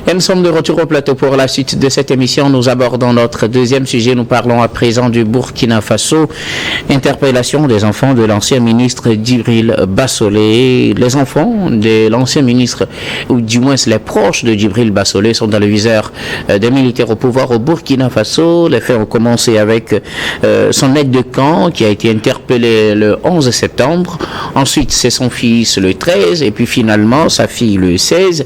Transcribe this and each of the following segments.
Et nous sommes de retour au plateau pour la suite de cette émission. Nous abordons notre deuxième sujet. Nous parlons à présent du Burkina Faso. Interpellation des enfants de l'ancien ministre Djibril Bassolé. Les enfants de l'ancien ministre, ou du moins les proches de Djibril Bassolé, sont dans le viseur des militaires au pouvoir au Burkina Faso. Les faits ont commencé avec son aide de camp qui a été interpellé le 11 septembre. Ensuite, c'est son fils le 13 et puis finalement sa fille le 16.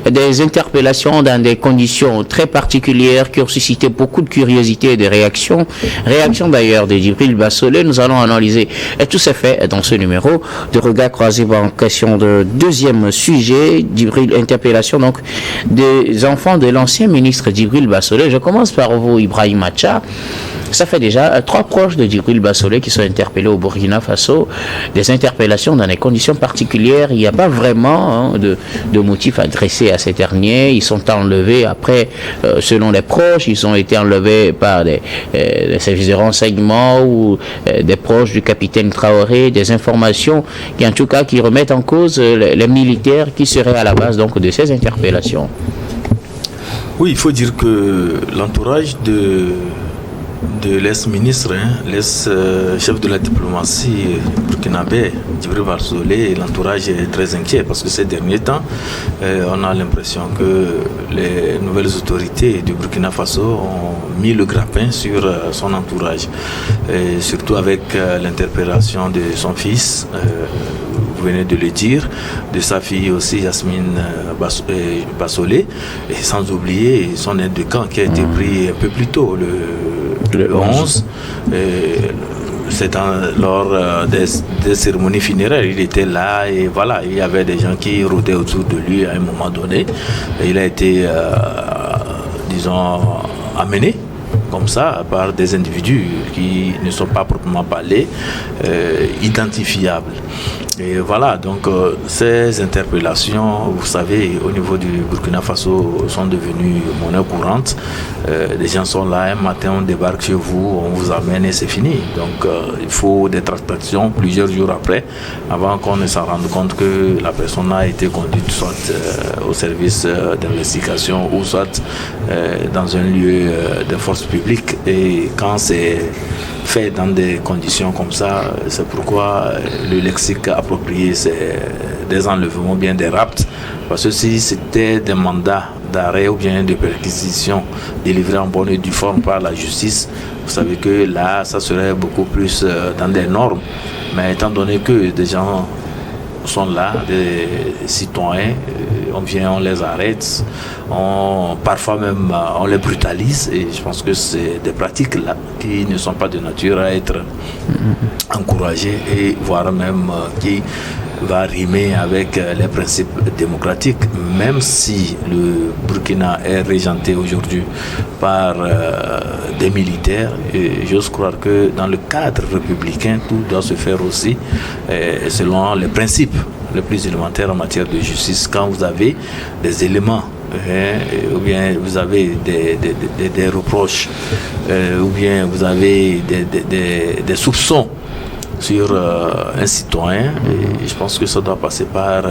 Des interpellations dans des conditions très particulières qui ont suscité beaucoup de curiosité et de réactions. Réactions d'ailleurs de Djibril Bassolé. Nous allons analyser tous ces faits dans ce numéro de Regard croisé en question de deuxième sujet. Djibril, interpellation donc des enfants de l'ancien ministre Djibril Bassolé. Je commence par vous, Ibrahim Acha. Ça fait déjà 3 proches de Djibril Bassolé qui sont interpellés au Burkina Faso. Des interpellations dans des conditions particulières. Il n'y a pas vraiment de motif adressé à ces derniers. Ils sont enlevés après, selon les proches, ils ont été enlevés par des services de renseignement ou des proches du capitaine Traoré, des informations qui en tout cas qui remettent en cause les militaires qui seraient à la base donc de ces interpellations. Oui, il faut dire que l'entourage de l'ex-ministre, l'ex-chef de la diplomatie burkinabé, Djibril Bassolé, l'entourage est très inquiet parce que ces derniers temps, on a l'impression que les nouvelles autorités du Burkina Faso ont mis le grappin sur son entourage, et surtout avec l'interpellation de son fils, vous venez de le dire, de sa fille aussi, Yasmine Bassolé, et sans oublier son aide de camp qui a été pris un peu plus tôt, le 11. C'est lors des cérémonies funéraires, il était là et voilà, il y avait des gens qui rôdaient autour de lui à un moment donné. Et il a été, disons, amené comme ça par des individus qui ne sont pas proprement parlés identifiables. Et voilà, donc ces interpellations, vous savez, au niveau du Burkina Faso sont devenues monnaie courante. Les gens sont là, un matin on débarque chez vous, on vous amène et c'est fini. Donc il faut des tractations plusieurs jours après, avant qu'on ne s'en rende compte que la personne a été conduite soit au service d'investigation ou soit dans un lieu de force publique. Et quand c'est fait dans des conditions comme ça, c'est pourquoi le lexique approprié, c'est des enlèvements, bien des rapts, parce que si c'était des mandats d'arrêt ou bien de perquisition délivrés en bonne et due forme par la justice, vous savez que là, ça serait beaucoup plus dans des normes. Mais étant donné que des gens sont là, des citoyens, on vient, on les arrête, parfois même on les brutalise, et je pense que c'est des pratiques là qui ne sont pas de nature à être encouragées et voire même qui va rimer avec les principes démocratiques, même si le Burkina est régenté aujourd'hui par des militaires. Et j'ose croire que dans le cadre républicain, tout doit se faire aussi selon les principes les plus élémentaires en matière de justice. Quand vous avez des éléments, ou bien vous avez des reproches, ou bien vous avez des soupçons sur un citoyen, et je pense que ça doit passer par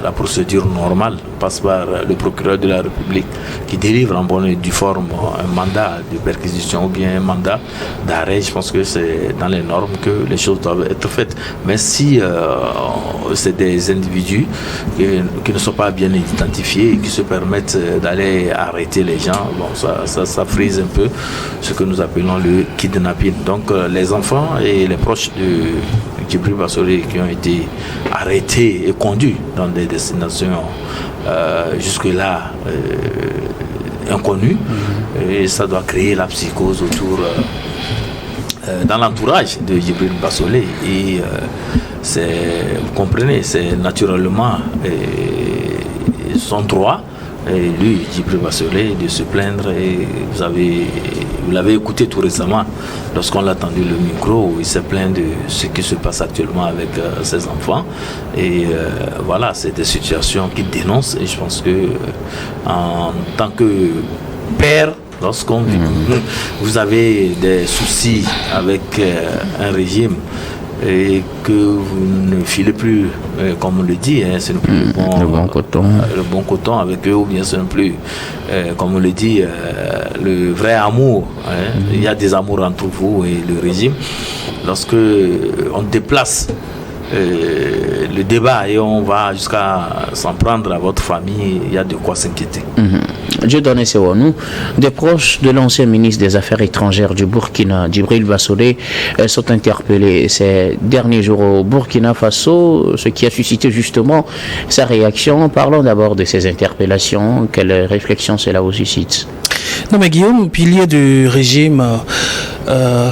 la procédure normale, passe par le procureur de la République qui délivre en bonne et due forme un mandat de perquisition ou bien un mandat d'arrêt. Je pense que c'est dans les normes que les choses doivent être faites. Mais si c'est des individus qui ne sont pas bien identifiés et qui se permettent d'aller arrêter les gens, bon, ça frise un peu ce que nous appelons le kidnapping. Donc les enfants et les proches de Djibril Bassolé qui ont été arrêtés et conduits dans des destinations jusque-là inconnues, et ça doit créer la psychose autour dans l'entourage de Djibril Bassolé, et vous comprenez, c'est naturellement son droit, et lui, Djibril Bassolé, de se plaindre. Et vous l'avez écouté tout récemment lorsqu'on l'a tendu le micro, où il s'est plaint de ce qui se passe actuellement avec ses enfants. Et voilà, c'est des situations qu'il dénonce, et je pense que en tant que père, lorsqu'on vous avez des soucis avec un régime et que vous ne filez plus, comme on le dit, hein, ce n'est plus le bon coton avec eux, ou bien ce n'est plus, comme on le dit, le vrai amour. Hein. Il y a des amours entre vous et le régime. Lorsque on déplace le débat et on va jusqu'à s'en prendre à votre famille, il y a de quoi s'inquiéter. Dieudonné Sewanou, des proches de l'ancien ministre des Affaires étrangères du Burkina, Djibril Bassolé, sont interpellés ces derniers jours au Burkina Faso, ce qui a suscité justement sa réaction. Parlons d'abord de ces interpellations. Quelle réflexion cela vous suscite? Non mais Guillaume, pilier du régime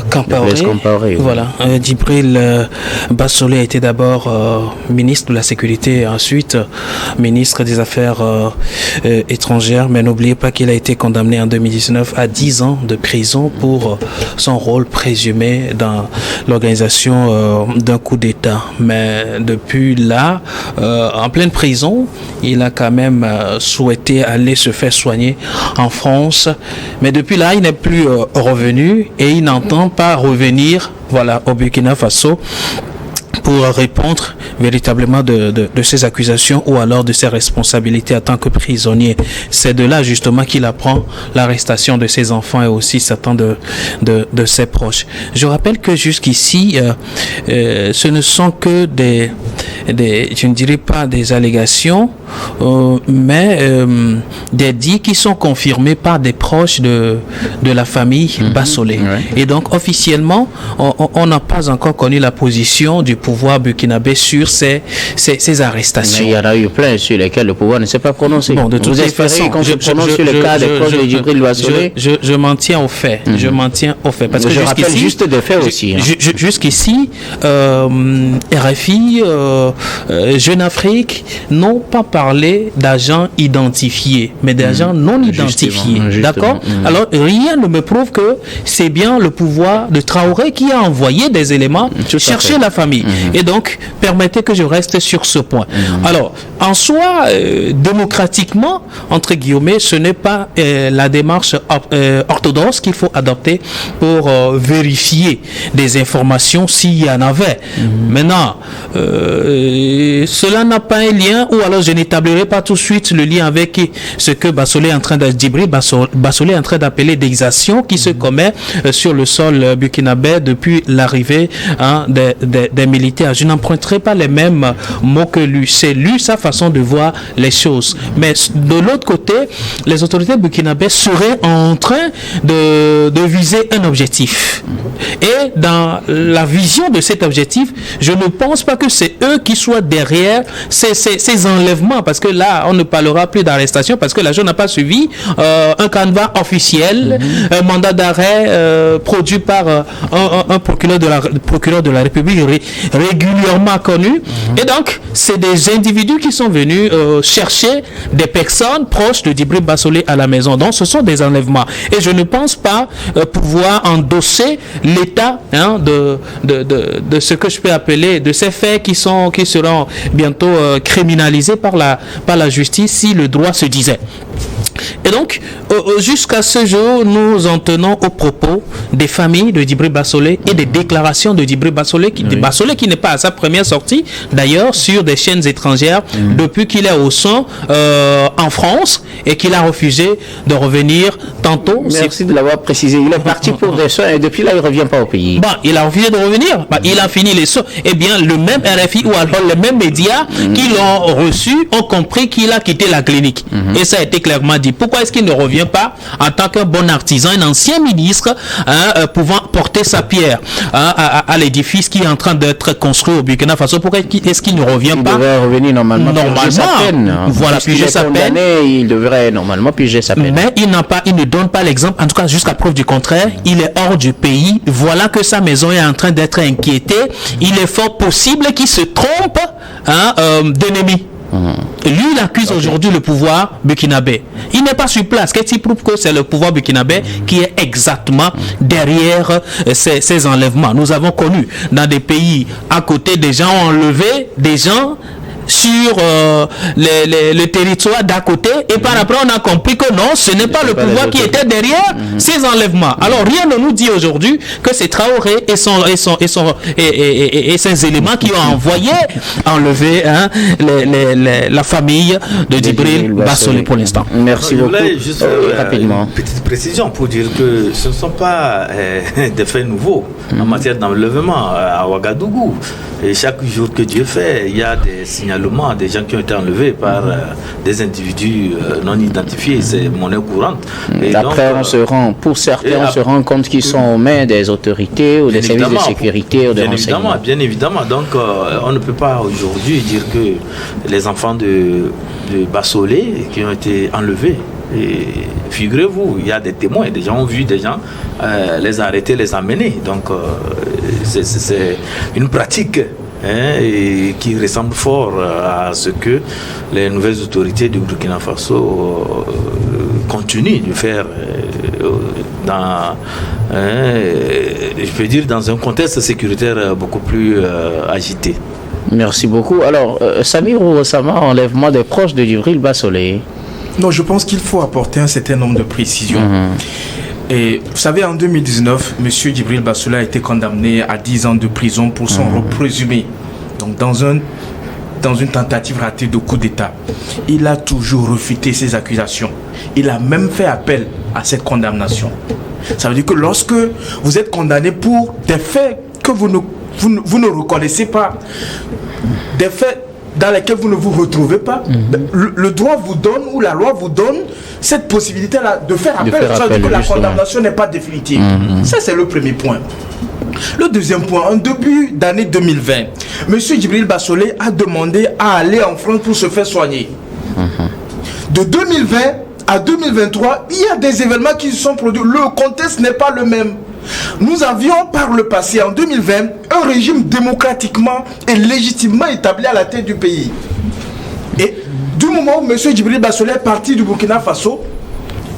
Compaoré, voilà, Djibril Bassolé a été d'abord ministre de la Sécurité, ensuite ministre des Affaires étrangères, mais n'oubliez pas qu'il a été condamné en 2019 à 10 ans de prison pour son rôle présumé dans l'organisation d'un coup d'État. Mais depuis là, en pleine prison, il a quand même souhaité aller se faire soigner en France. Mais depuis là, il n'est plus revenu et il n'entend pas revenir, voilà, au Burkina Faso pour répondre véritablement de ces accusations ou alors de ses responsabilités en tant que prisonnier. C'est de là justement qu'il apprend l'arrestation de ses enfants et aussi certains de ses proches. Je rappelle que jusqu'ici, ce ne sont que des je ne dirais pas des allégations, mais des dits qui sont confirmés par des proches de la famille Bassolé. Et donc officiellement, on n'a pas encore connu la position du pouvoir burkinabé sur ces arrestations. Mais il y en a eu plein sur lesquels le pouvoir ne s'est pas prononcé. Bon, de toute façon, qu'on se prononce sur le cas des proches de Djibril Bassolé. Je m'en tiens aux faits. Je m'en tiens aux faits. Parce que je rappelle juste des faits aussi. Jusqu'ici, RFI, Jeune Afrique n'ont pas parlé d'agents identifiés, mais d'agents non identifiés. D'accord? Alors, rien ne me prouve que c'est bien le pouvoir de Traoré qui a envoyé des éléments chercher la famille. Et donc, permettez que je reste sur ce point. Alors, en soi, démocratiquement, entre guillemets, ce n'est pas la démarche orthodoxe qu'il faut adopter pour vérifier des informations s'il y en avait. Maintenant, cela n'a pas un lien, ou alors je n'établirai pas tout de suite le lien avec ce que Bassolé est en train d'Djibril Bassolé est en train d'appeler d'exaction qui se commet sur le sol burkinabé depuis l'arrivée des militaires. Je n'emprunterai pas les mêmes mots que lui. C'est lui sa façon de voir les choses. Mais de l'autre côté, les autorités burkinabées seraient en train de viser un objectif. Et dans la vision de cet objectif, je ne pense pas que c'est eux qui soient derrière ces enlèvements, parce que là, on ne parlera plus d'arrestation, parce que la chose n'a pas suivi un canevas officiel, un mandat d'arrêt produit par un procureur de la République régulièrement connu. Et donc, c'est des individus qui sont venus chercher des personnes proches de Djibril Bassolé à la maison. Donc, ce sont des enlèvements. Et je ne pense pas pouvoir endosser l'état de ce que je peux appeler, de ces faits qui seront bientôt criminalisés par la justice si le droit se disait. Et donc, jusqu'à ce jour, nous en tenons aux propos des familles de Djibril Bassolé et des déclarations de Djibril Bassolé, Bassolé qui n'est pas à sa première sortie, d'ailleurs, sur des chaînes étrangères, depuis qu'il est au son en France et qu'il a refusé de revenir tantôt. Merci de l'avoir précisé. Il est parti pour des soins et depuis là, il ne revient pas au pays. Bon, il a refusé de revenir. Il a fini les soins. Eh bien, le même RFI ou alors les mêmes médias qui l'ont reçu ont compris qu'il a quitté la clinique. Et ça a été clairement dit. Pourquoi est-ce qu'il ne revient pas en tant qu'un bon artisan, un ancien ministre, pouvant porter sa pierre à l'édifice qui est en train d'être construit au Burkina Faso? Pourquoi est-ce qu'il ne revient pas? Il devrait revenir normalement. Sa peine. Voilà, piger sa peine. Il devrait normalement piger sa peine. Mais il ne donne pas l'exemple, en tout cas jusqu'à preuve du contraire. Il est hors du pays. Voilà que sa maison est en train d'être inquiétée. Il est fort possible qu'il se trompe d'ennemi. Lui, il accuse aujourd'hui le pouvoir burkinabé. Il n'est pas sur place. Qu'est-ce qui prouve que c'est le pouvoir burkinabé qui est exactement derrière ces enlèvements? Nous avons connu dans des pays à côté, des gens ont enlevé des gens sur le territoire d'à côté, et par après on a compris que non, ce n'est pas le pouvoir qui était derrière ces enlèvements. Alors rien ne nous dit aujourd'hui que c'est Traoré et ses éléments qui ont enlevé la famille de Djibril Bassolé pour l'instant. Merci beaucoup. Je voulais juste rapidement. Une petite précision pour dire que ce ne sont pas des faits nouveaux en matière d'enlèvement à Ouagadougou. Et chaque jour que Dieu fait, il y a des signalements des gens qui ont été enlevés par des individus non identifiés. C'est monnaie courante. Et après, pour certains, on se rend compte qu'ils sont aux mains des autorités ou des services de sécurité ou de renseignement. Bien évidemment. Donc, on ne peut pas aujourd'hui dire que les enfants de Bassolé qui ont été enlevés, et figurez-vous, il y a des témoins, des gens ont vu des gens les arrêter, les emmener. Donc, c'est une pratique et qui ressemble fort à ce que les nouvelles autorités du Burkina Faso continuent de faire je peux dire dans un contexte sécuritaire beaucoup plus agité. Merci beaucoup. Alors, Samir Oussama, enlèvement des proches de Djibril Bassolé. Non, je pense qu'il faut apporter un certain nombre de précisions. Et vous savez, en 2019, M. Djibril Bassolé a été condamné à 10 ans de prison pour son rôle présumé. Donc, dans une tentative ratée de coup d'État. Il a toujours refuté ces accusations. Il a même fait appel à cette condamnation. Ça veut dire que lorsque vous êtes condamné pour des faits que vous ne reconnaissez pas, des faits dans lesquels vous ne vous retrouvez pas, le droit vous donne, ou la loi vous donne cette possibilité-là de faire appel. Ça veut dire que la condamnation n'est pas définitive. Ça, c'est le premier point. Le deuxième point, en début d'année 2020, M. Djibril Bassolé a demandé à aller en France pour se faire soigner. De 2020 à 2023, il y a des événements qui se sont produits. Le contexte n'est pas le même. Nous avions par le passé, en 2020, un régime démocratiquement et légitimement établi à la tête du pays. Et du moment où M. Djibril Bassolé est parti du Burkina Faso,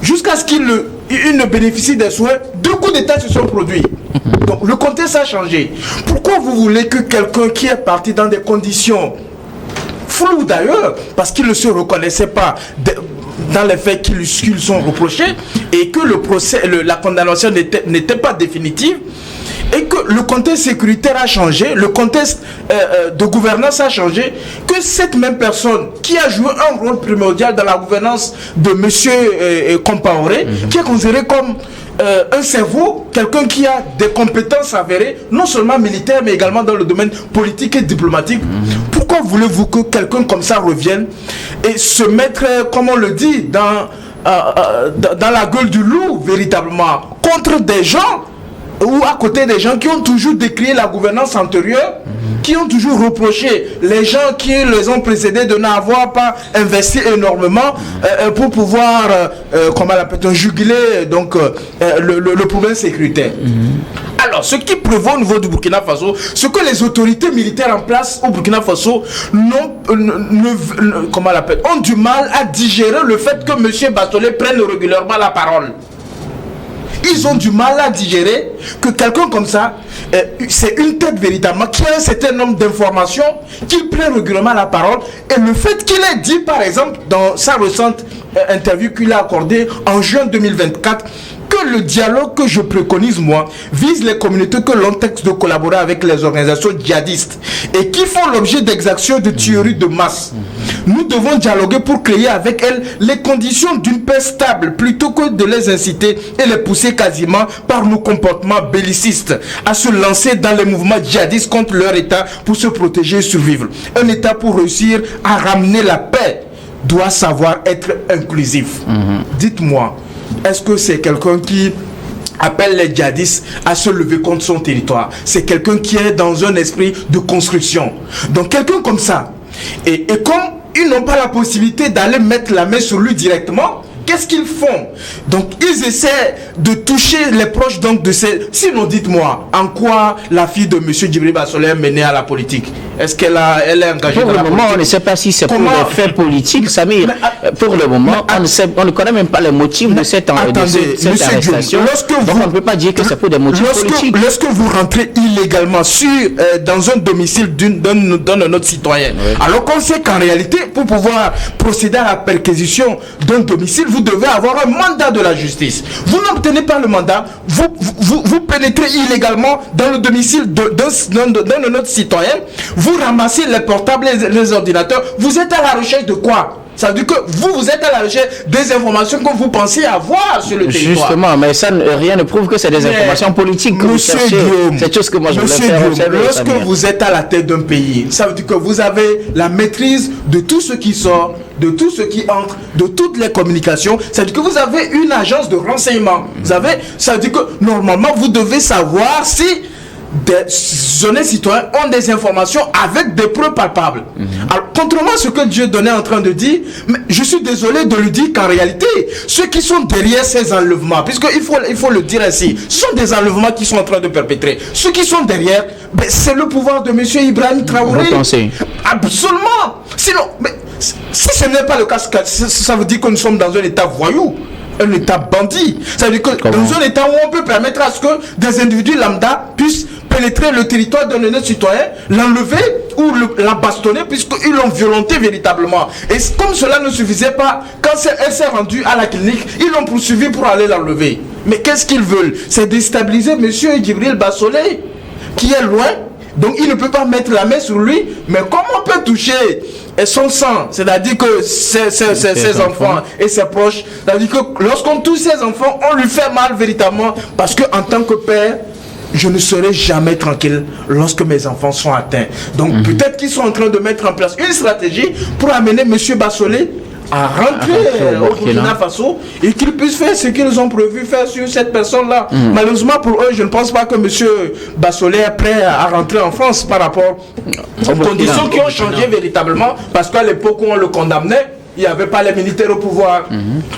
jusqu'à ce qu'il ne bénéficie des soins, 2 coups d'État se sont produits. Donc le contexte a changé. Pourquoi vous voulez que quelqu'un qui est parti dans des conditions floues d'ailleurs, parce qu'il ne se reconnaissait pas dans les faits qui lui sont reprochés, et que le procès, la condamnation n'était pas définitive, et que le contexte sécuritaire a changé, le contexte de gouvernance a changé, que cette même personne qui a joué un rôle primordial dans la gouvernance de M. Compaoré, qui est considéré comme un cerveau, quelqu'un qui a des compétences avérées, non seulement militaires, mais également dans le domaine politique et diplomatique. Pourquoi voulez-vous que quelqu'un comme ça revienne et se mettre, comme on le dit, dans la gueule du loup, véritablement, contre des gens ou à côté des gens qui ont toujours décrié la gouvernance antérieure, qui ont toujours reproché les gens qui les ont précédés de n'avoir pas investi énormément pour pouvoir, comment on l'appelle, juguler donc, le problème sécuritaire. Alors, ce qui prévaut au niveau du Burkina Faso, ce que les autorités militaires en place au Burkina Faso ont du mal à digérer le fait que M. Bassolé prenne régulièrement la parole. Ils ont du mal à digérer que quelqu'un comme ça, c'est une tête véritablement qui a un certain nombre d'informations, qu'il prenne régulièrement la parole. Et le fait qu'il ait dit, par exemple, dans sa récente interview qu'il a accordée en juin 2024, que le dialogue que je préconise, moi, vise les communautés que l'on texte de collaborer avec les organisations djihadistes et qui font l'objet d'exactions de tueries de masse. Nous devons dialoguer pour créer avec elles les conditions d'une paix stable plutôt que de les inciter et les pousser quasiment par nos comportements bellicistes à se lancer dans les mouvements djihadistes contre leur État pour se protéger et survivre. Un État pour réussir à ramener la paix doit savoir être inclusif. Dites-moi, est-ce que c'est quelqu'un qui appelle les djihadistes à se lever contre son territoire? C'est quelqu'un qui est dans un esprit de construction. Donc quelqu'un comme ça, et comme ils n'ont pas la possibilité d'aller mettre la main sur lui directement, qu'est-ce qu'ils font? Donc ils essaient de toucher les proches donc de ces... Sinon dites-moi, en quoi la fille de M. Djibril Bassolé est menée à la politique? Est-ce qu'elle est engagée pour dans le la moment, politique? on ne sait pas si c'est pour Comment? des faits politiques, Samir. Pour le moment, on ne connaît même pas les motifs de cette arrestation. Donc on ne peut pas dire que c'est pour des motifs politiques. Lorsque vous rentrez illégalement dans un domicile d'un autre citoyen, alors qu'on sait qu'en réalité, pour pouvoir procéder à la perquisition d'un domicile, vous devez avoir un mandat de la justice. Vous n'obtenez pas le mandat, vous pénétrez illégalement dans le domicile d'un autre citoyen, vous ramassez les portables, les ordinateurs, vous êtes à la recherche de quoi? Ça veut dire que vous êtes à la recherche des informations que vous pensez avoir sur le territoire. Justement, mais ça, rien ne prouve que c'est des informations politiques que vous cherchez. Guillaume, c'est tout ce que moi je voulais faire. Lorsque vous êtes à la tête d'un pays, ça veut dire que vous avez la maîtrise de tout ce qui sort, de tout ce qui entre, de toutes les communications. Ça veut dire que vous avez une agence de renseignement. Ça veut dire que normalement, vous devez savoir si des honnêtes citoyens ont des informations avec des preuves palpables. Alors, contrairement à ce que Dieu est en train de dire, mais je suis désolé de lui dire qu'en réalité, ceux qui sont derrière ces enlèvements, puisqu'il faut le dire ainsi, ce sont des enlèvements qui sont en train de perpétrer. Ceux qui sont derrière, c'est le pouvoir de M. Ibrahim Traoré. Vous pensez? Absolument. Sinon, si ce n'est pas le cas, ça veut dire que nous sommes dans un état voyou. Un état bandit. Ça veut dire que dans un état où on peut permettre à ce que des individus lambda puissent pénétrer le territoire d'un honnête citoyen, l'enlever ou la bastonner puisqu'ils l'ont violenté véritablement. Et comme cela ne suffisait pas, quand elle s'est rendue à la clinique, ils l'ont poursuivi pour aller l'enlever. Mais qu'est-ce qu'ils veulent? C'est déstabiliser M. Djibril Bassolé, qui est loin. Donc il ne peut pas mettre la main sur lui. Mais comment on peut toucher son sang, c'est-à-dire que ses enfants et ses proches, c'est-à-dire que lorsqu'on touche ses enfants, on lui fait mal véritablement, parce que en tant que père, je ne serai jamais tranquille lorsque mes enfants sont atteints. Donc peut-être qu'ils sont en train de mettre en place une stratégie pour amener M. Bassolé à rentrer au Burkina Faso et qu'ils puissent faire ce qu'ils ont prévu faire sur cette personne-là. Malheureusement pour eux, je ne pense pas que M. Bassolé est prêt à rentrer en France par rapport aux conditions qui ont changé véritablement, parce qu'à l'époque où on le condamnait, il n'y avait pas les militaires au pouvoir.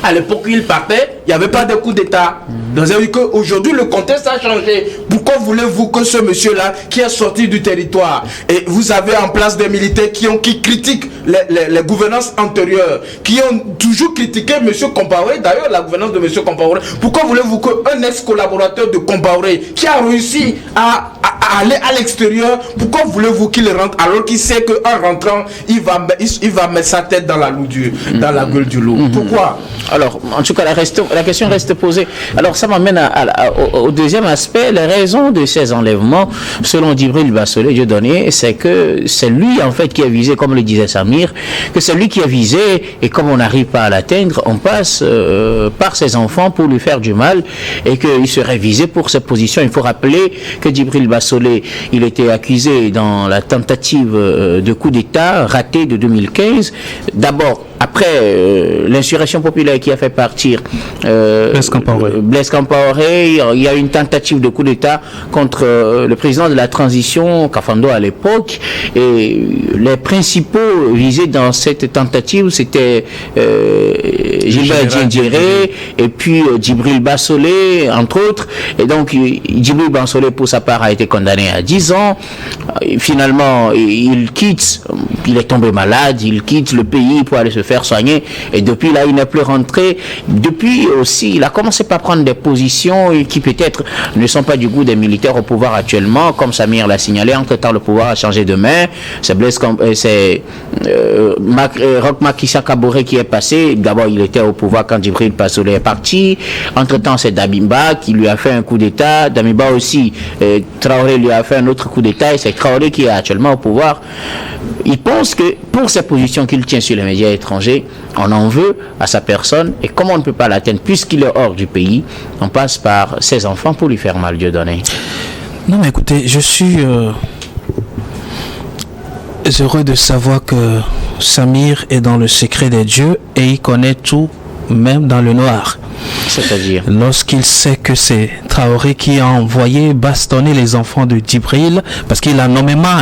À l'époque où il partait, il n'y avait pas de coup d'État. Donc, ça veut dire qu'aujourd'hui, le contexte a changé. Pourquoi voulez-vous que ce monsieur-là, qui est sorti du territoire, et vous avez en place des militaires qui critiquent les gouvernances antérieures, qui ont toujours critiqué M. Compaoré, d'ailleurs la gouvernance de M. Compaoré, pourquoi voulez-vous qu'un ex-collaborateur de Compaoré, qui a réussi à aller à l'extérieur, pourquoi voulez-vous qu'il rentre alors qu'il sait qu'en rentrant, il va mettre sa tête dans la lourdure, dans la gueule du loup? Pourquoi? Alors, en tout cas, la question reste posée. Alors, ça m'amène au deuxième aspect. Les raisons de ces enlèvements, selon Djibril Bassolé, Dieudonné, c'est que c'est lui, en fait, qui a visé, comme le disait Samir, que c'est lui qui a visé, et comme on n'arrive pas à l'atteindre, on passe par ses enfants pour lui faire du mal, et qu'il serait visé pour ses positions. Il faut rappeler que Djibril Bassolé, il était accusé dans la tentative de coup d'État raté de 2015. D'abord, après l'insurrection populaire qui a fait partir Blaise Compaoré, il y a eu une tentative de coup d'État contre le président de la transition, Kafando à l'époque, et les principaux visés dans cette tentative, c'était Gilbert Diendéré et puis Djibril Bassolé, entre autres. Et donc Djibril Bassolé, pour sa part, a été condamné à 10 ans. Finalement, il est tombé malade, il quitte le pays pour aller se faire soigner, et depuis là, il n'est plus rentré. Depuis aussi, il a commencé par prendre des positions qui peut-être ne sont pas du goût des militaires au pouvoir actuellement, comme Samir l'a signalé. Entre-temps, le pouvoir a changé de main. C'est Roch Makissa Kaboré qui est passé. D'abord, il était au pouvoir quand Djibril Bassolé est parti. Entre-temps, c'est Damiba qui lui a fait un coup d'État. Damiba aussi, Traoré lui a fait un autre coup d'État, et c'est Traoré qui est actuellement au pouvoir. Il pense que pour ces positions qu'il tient sur les médias étrangers, on en veut à sa personne, et comme on ne peut pas l'atteindre puisqu'il est hors du pays, on passe par ses enfants pour lui faire mal, Dieudonné. Non, mais écoutez, je suis heureux de savoir que Samir est dans le secret des dieux et il connaît tout, même dans le noir. C'est-à-dire, lorsqu'il sait que c'est Traoré qui a envoyé bastonner les enfants de Djibril, parce qu'il a nommément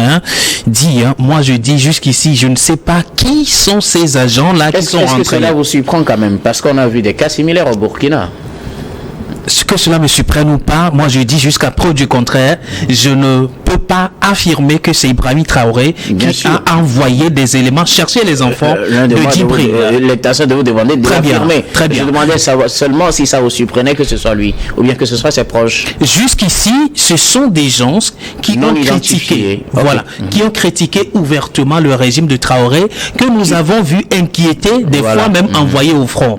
dit, moi je dis jusqu'ici, je ne sais pas qui sont ces agents-là qui sont rentrés. Est-ce que cela vous surprend quand même? Parce qu'on a vu des cas similaires au Burkina. Ce que cela me surprenne ou pas, moi je dis jusqu'à preuve du contraire, je ne peux peut pas affirmer que c'est Ibrahim Traoré qui a envoyé des éléments chercher les enfants de Djibril. L'intention de vous demander de l'affirmer. Très bien. Je demandais seulement si ça vous surprenait que ce soit lui, ou bien que ce soit ses proches. Jusqu'ici, ce sont des gens qui ont critiqué, qui ont critiqué ouvertement le régime de Traoré, que nous avons vu inquiéter, des fois même envoyés au front.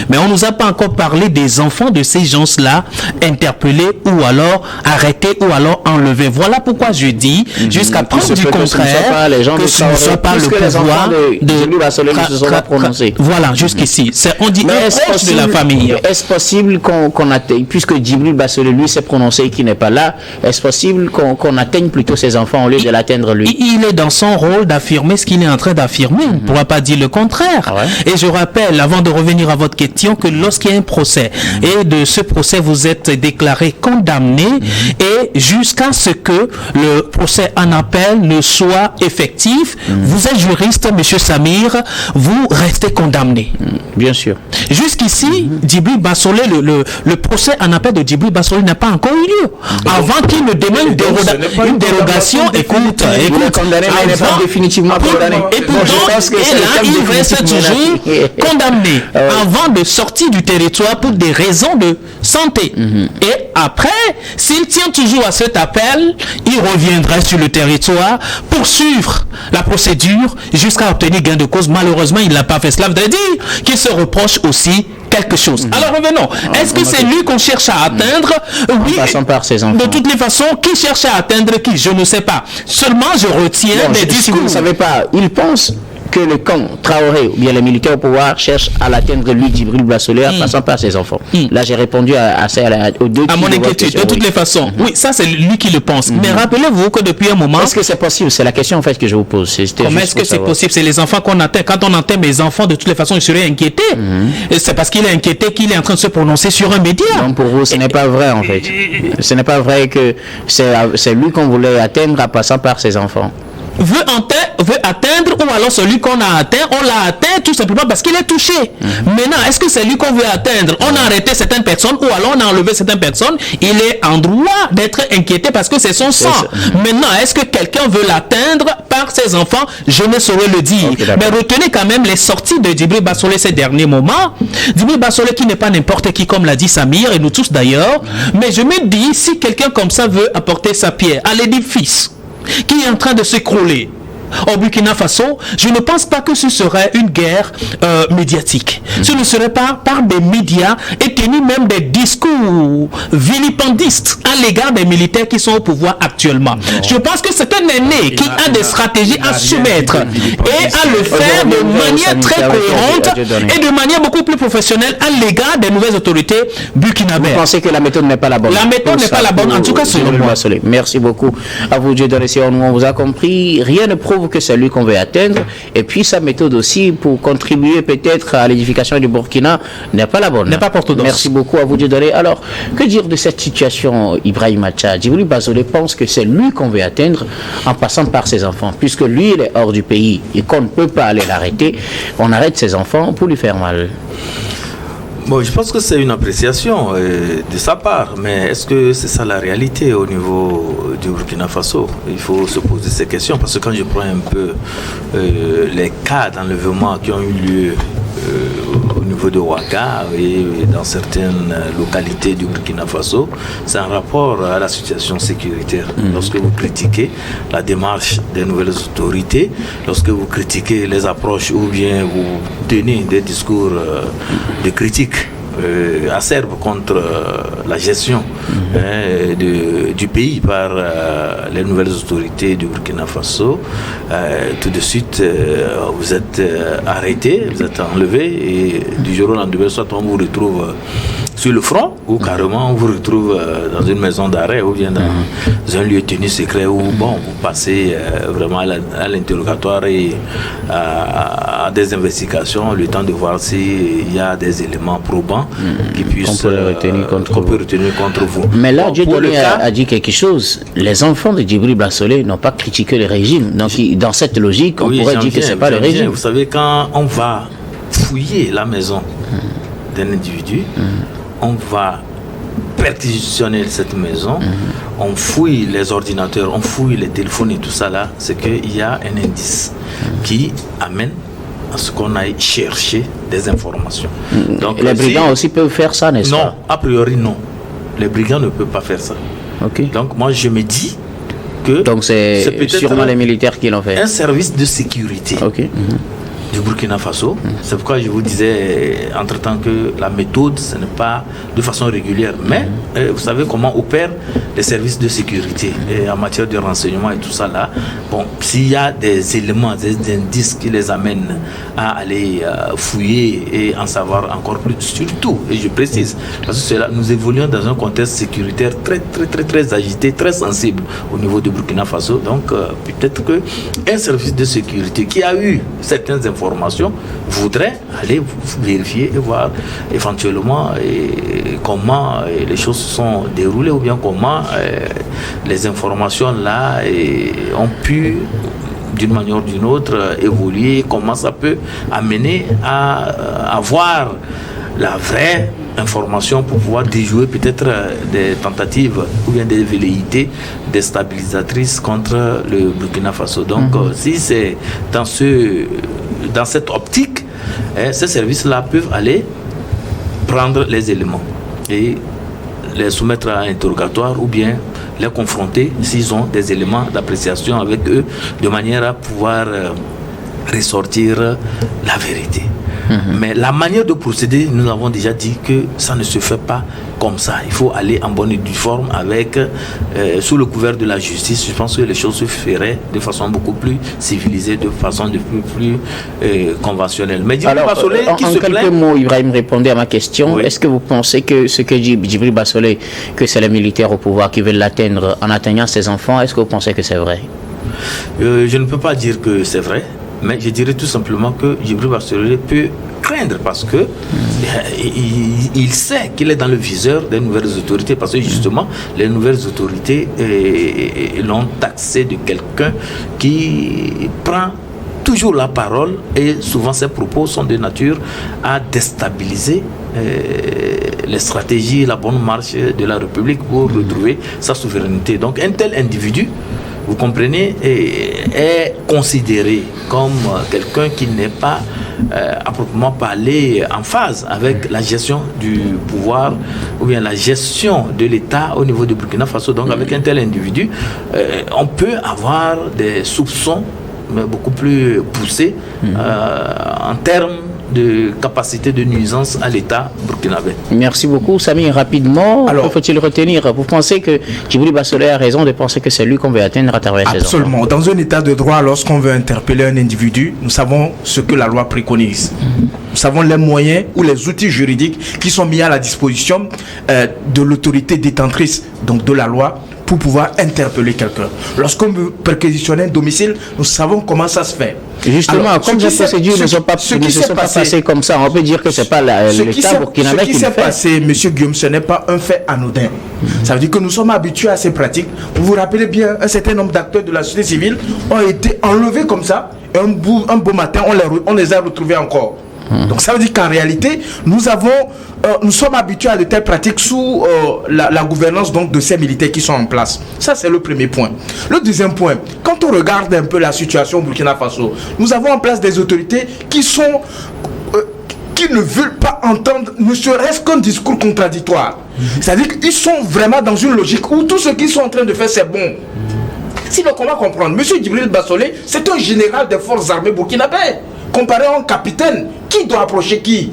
Mais on nous a pas encore parlé des enfants de ces gens-là interpellés ou alors arrêtés ou alors enlevés. Voilà pourquoi je dis, jusqu'à preuve du contraire, que ce ne soit pas le pouvoir de Djibril Bassolé ne se sont pas prononcés. Voilà, jusqu'ici. On dit proche de la famille. Est-ce possible qu'on atteigne, puisque Djibril Bassolé lui s'est prononcé qui n'est pas là, est-ce possible qu'on atteigne plutôt ses enfants au lieu de l'atteindre lui? Il est dans son rôle d'affirmer ce qu'il est en train d'affirmer. On ne pourra pas dire le contraire. Et je rappelle, avant de revenir à votre question, que lorsqu'il y a un procès, et de ce procès vous êtes déclaré condamné, et jusqu'à ce que le procès en appel ne soit effectif, vous êtes juriste, monsieur Samir, vous restez condamné. Bien sûr. Jusqu'ici, Djibril Bassolé, le procès en appel de Djibril Bassolé n'a pas encore eu lieu. Avant qu'il ne demande une dérogation, écoute, condamné, mais il n'est pas définitivement condamné. Et pourtant, il reste toujours condamné avant de sortir du territoire pour des raisons de santé. Et après, s'il tient toujours à cet appel, il reviendrait sur le territoire pour suivre la procédure jusqu'à obtenir gain de cause. Malheureusement, il n'a pas fait cela. Veut dire qu'il se reproche aussi quelque chose. Alors revenons. Est-ce que c'est lui qu'on cherche à atteindre? Oui. En passant par ses enfants. De toutes les façons, qui cherche à atteindre qui? Je ne sais pas. Seulement, je retiens des discours. Si vous ne savez pas, il pense que le camp Traoré ou bien les militaires au pouvoir cherchent à l'atteindre lui, Djibril Bassolé, en passant par ses enfants. Là, j'ai répondu aux deux. À mon inquiétude, de toutes les façons. Oui, ça, c'est lui qui le pense. Mais rappelez-vous que depuis un moment... Est-ce que c'est possible? C'est la question, en fait, que je vous pose. Comment est-ce que c'est possible? C'est les enfants qu'on atteint. Quand on atteint mes enfants, de toutes les façons, ils seraient inquiétés. Et c'est parce qu'il est inquiété qu'il est en train de se prononcer sur un média. Donc, pour vous, ce n'est pas vrai, en fait. Ce n'est pas vrai que c'est lui qu'on voulait atteindre en passant par ses enfants. Veut atteindre, ou alors celui qu'on a atteint, on l'a atteint tout simplement parce qu'il est touché. Maintenant, est-ce que c'est lui qu'on veut atteindre? On a arrêté certaines personnes ou alors on a enlevé certaines personnes. Il est en droit d'être inquiété parce que c'est son sang. Maintenant, est-ce que quelqu'un veut l'atteindre par ses enfants? Je ne saurais le dire. Mais retenez quand même les sorties de Djibril Bassolé ces derniers moments. Djibril Bassolé qui n'est pas n'importe qui, comme l'a dit Samir et nous tous d'ailleurs. Mais je me dis, si quelqu'un comme ça veut apporter sa pierre à l'édifice qui est en train de s'écrouler au Burkina Faso, je ne pense pas que ce serait une guerre médiatique. Ce ne serait pas par des médias et tenu même des discours vilipendistes à l'égard des militaires qui sont au pouvoir actuellement. Je pense que c'est un aîné qui a des stratégies à soumettre et à le faire de manière très cohérente et de manière beaucoup plus professionnelle à l'égard des nouvelles autorités burkinabées. Vous pensez que la méthode n'est pas la bonne? La méthode n'est pas la bonne, en tout cas selon moi. Merci beaucoup à vous, Dieu donné. Si on vous a compris, rien ne prouve que c'est lui qu'on veut atteindre, et puis sa méthode aussi pour contribuer peut-être à l'édification du Burkina n'est pas la bonne. N'est pas orthodoxe. Merci beaucoup à vous, Dieu donné. Alors, que dire de cette situation, Ibrahim Acha? Djibril Bassolé pense que c'est lui qu'on veut atteindre en passant par ses enfants, puisque lui il est hors du pays et qu'on ne peut pas aller l'arrêter, on arrête ses enfants pour lui faire mal. Bon, je pense que c'est une appréciation de sa part, mais est-ce que c'est ça la réalité au niveau du Burkina Faso? Il faut se poser ces questions, parce que quand je prends un peu les cas d'enlèvement qui ont eu lieu au niveau de Ouaga et dans certaines localités du Burkina Faso, c'est un rapport à la situation sécuritaire. Lorsque vous critiquez la démarche des nouvelles autorités, lorsque vous critiquez les approches ou bien vous tenez des discours de critique acerbe contre la gestion du pays par les nouvelles autorités du Burkina Faso, tout de suite vous êtes arrêté, vous êtes enlevé et du jour au lendemain, soit on vous retrouve sur le front ou carrément on vous retrouve dans une maison d'arrêt ou bien dans un lieu tenu secret où vous passez vraiment à l'interrogatoire et à des investigations, le temps de voir s'il y a des éléments probants qui puissent qu'on peut retenir contre vous. Mais là, Dieu a dit quelque chose. Les enfants de Djibril Bassolé n'ont pas critiqué le régime. Donc, dans cette logique, on pourrait dire que ce n'est pas le régime. Vous savez, quand on va fouiller la maison d'un individu, on va perquisitionné cette maison, on fouille les ordinateurs, on fouille les téléphones et tout ça là, c'est qu'il y a un indice qui amène à ce qu'on aille chercher des informations. Donc, les brigands aussi peuvent faire ça, n'est-ce pas? Non, a priori non. Les brigands ne peuvent pas faire ça. Okay. Donc moi je me dis que... Donc c'est sûrement les militaires qui l'ont fait. Un service de sécurité. Okay. Du Burkina Faso. C'est pourquoi je vous disais entre-temps que la méthode, ce n'est pas de façon régulière. Mais vous savez comment opèrent les services de sécurité et en matière de renseignement et tout ça là. Bon, s'il y a des éléments, des indices qui les amènent à aller fouiller et en savoir encore plus, surtout, et je précise, parce que c'est là, nous évoluons dans un contexte sécuritaire très agité, très sensible au niveau du Burkina Faso. Donc peut-être qu'un service de sécurité qui a eu certaines informations voudrait aller vérifier et voir éventuellement comment les choses se sont déroulées ou bien comment les informations là ont pu d'une manière ou d'une autre évoluer, comment ça peut amener à avoir la vraie information pour pouvoir déjouer peut-être des tentatives ou bien des velléités déstabilisatrices contre le Burkina Faso. Donc si c'est dans cette optique, ces services-là peuvent aller prendre les éléments et les soumettre à un interrogatoire ou bien les confronter s'ils ont des éléments d'appréciation avec eux de manière à pouvoir ressortir la vérité. Mais la manière de procéder, nous avons déjà dit que ça ne se fait pas comme ça. Il faut aller en bonne et due forme avec, sous le couvert de la justice. Je pense que les choses se feraient de façon beaucoup plus civilisée, de façon plus conventionnelle. Mais alors, en quelques mots, Ibrahim répondait à ma question. Oui. Est-ce que vous pensez que ce que dit Djibril Bassolé, que c'est les militaires au pouvoir qui veulent l'atteindre en atteignant ses enfants, est-ce que vous pensez que c'est vrai? Je ne peux pas dire que c'est vrai. Mais je dirais tout simplement que Djibril Bassolé peut craindre parce que il sait qu'il est dans le viseur des nouvelles autorités, parce que justement les nouvelles autorités l'ont taxé de quelqu'un qui prend toujours la parole et souvent ses propos sont de nature à déstabiliser les stratégies, la bonne marche de la République pour retrouver sa souveraineté. Donc un tel individu, vous comprenez, est considéré comme quelqu'un qui n'est pas à proprement parler en phase avec la gestion du pouvoir ou bien la gestion de l'État au niveau du Burkina Faso. Donc avec un tel individu, on peut avoir des soupçons mais beaucoup plus poussés en termes de capacité de nuisance à l'État burkinabé. Merci beaucoup. Samy, rapidement, alors, faut-il retenir? Vous pensez que Djibril Bassolé a raison de penser que c'est lui qu'on veut atteindre à travers ses enfants? Absolument. Dans un état de droit, lorsqu'on veut interpeller un individu, nous savons ce que la loi préconise. Nous savons les moyens ou les outils juridiques qui sont mis à la disposition de l'autorité détentrice, donc de la loi, pour pouvoir interpeller quelqu'un. Lorsqu'on veut perquisitionner un domicile, nous savons comment ça se fait. Justement, alors, comme ces procédures ne sont pas passées comme ça, on peut dire que ce n'est pas l'État burkinabé qui le fait. Ce qui s'est passé, M. Guillaume, ce n'est pas un fait anodin. Ça veut dire que nous sommes habitués à ces pratiques. Vous vous rappelez bien, un certain nombre d'acteurs de la société civile ont été enlevés comme ça, et un beau matin, on les a retrouvés encore. Donc ça veut dire qu'en réalité, nous sommes habitués à de telles pratiques sous la gouvernance donc, de ces militaires qui sont en place. Ça, c'est le premier point. Le deuxième point, quand on regarde un peu la situation au Burkina Faso, nous avons en place des autorités qui ne veulent pas entendre ne serait-ce qu'un discours contradictoire. C'est-à-dire qu'ils sont vraiment dans une logique où tout ce qu'ils sont en train de faire, c'est bon. Sinon, comment comprendre? Monsieur Djibril Bassolé, c'est un général des forces armées burkinabées. Comparé à un capitaine, qui doit approcher qui?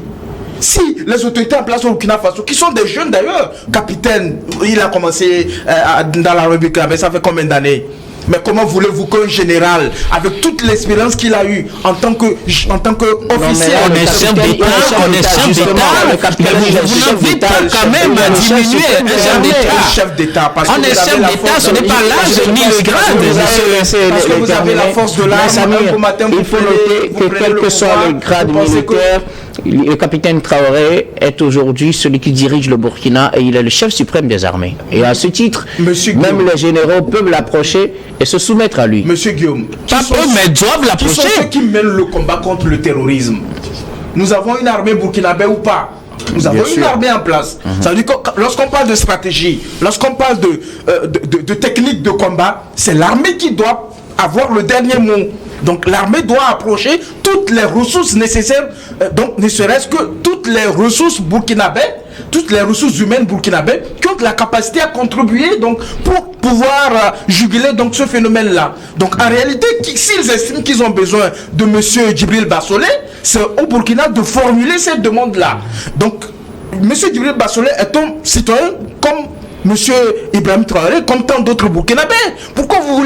Si les autorités en place au Burkina Faso, qui sont des jeunes d'ailleurs, capitaine, il a commencé dans la République, mais ça fait combien d'années? Mais comment voulez-vous qu'un général, avec toute l'expérience qu'il a eue en tant qu'officier, on est chef d'État, vous n'avez pas quand même à diminuer un chef d'État. On est chef d'État, ce n'est pas l'âge ni le grade. Parce que vous avez la force de l'arme, il faut noter que quel que soit le grade militaire, le capitaine Traoré est aujourd'hui celui qui dirige le Burkina et il est le chef suprême des armées. Et à ce titre, même les généraux peuvent l'approcher et se soumettre à lui. Monsieur Guillaume, pas eux, mais doivent l'approcher. Qui sont ceux qui mènent le combat contre le terrorisme? Nous avons une armée burkinabé ou pas? Nous avons une armée en place. Ça veut dire que lorsqu'on parle de stratégie, lorsqu'on parle de technique de combat, c'est l'armée qui doit avoir le dernier mot. Donc l'armée doit approcher toutes les ressources nécessaires, donc ne serait-ce que toutes les ressources burkinabè, toutes les ressources humaines burkinabè qui ont la capacité à contribuer donc pour pouvoir juguler donc ce phénomène-là. Donc en réalité, s'ils estiment qu'ils ont besoin de monsieur Djibril Bassolé, c'est au Burkina de formuler cette demande-là. Donc monsieur Djibril Bassolé est un citoyen comme monsieur Ibrahim Traoré, comme tant d'autres Burkinabés. Pourquoi vous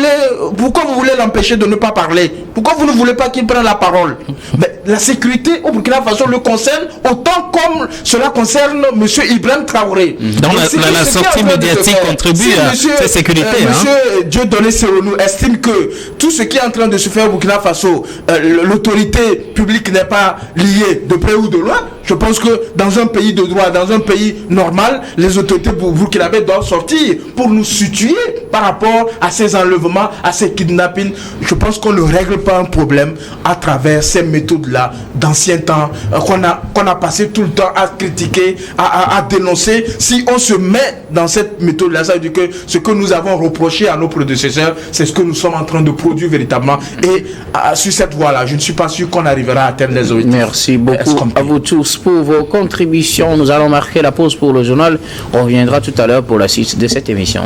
voulez l'empêcher de ne pas parler? Pourquoi vous ne voulez pas qu'il prenne la parole? Mais la sécurité au Burkina Faso le concerne autant comme cela concerne monsieur Ibrahim Traoré. Donc la sortie médiatique contribue à cette sécurité. Monsieur Dieudonné Seronou estime que tout ce qui est en train de se faire au Burkina Faso, l'autorité publique n'est pas liée de près ou de loin. Je pense que dans un pays de droit, dans un pays normal, les autorités burkinabées doivent sortir pour nous situer par rapport à ces enlèvements, à ces kidnappings. Je pense qu'on ne règle pas un problème à travers ces méthodes-là d'anciens temps qu'on a passé tout le temps à critiquer, à dénoncer. Si on se met dans cette méthode-là, ça veut dire que ce que nous avons reproché à nos prédécesseurs, c'est ce que nous sommes en train de produire véritablement. Et sur cette voie-là, je ne suis pas sûr qu'on arrivera à atteindre les objectifs. Merci beaucoup à vous tous pour vos contributions. Nous allons marquer la pause pour le journal. On reviendra tout à l'heure pour la suite de cette émission.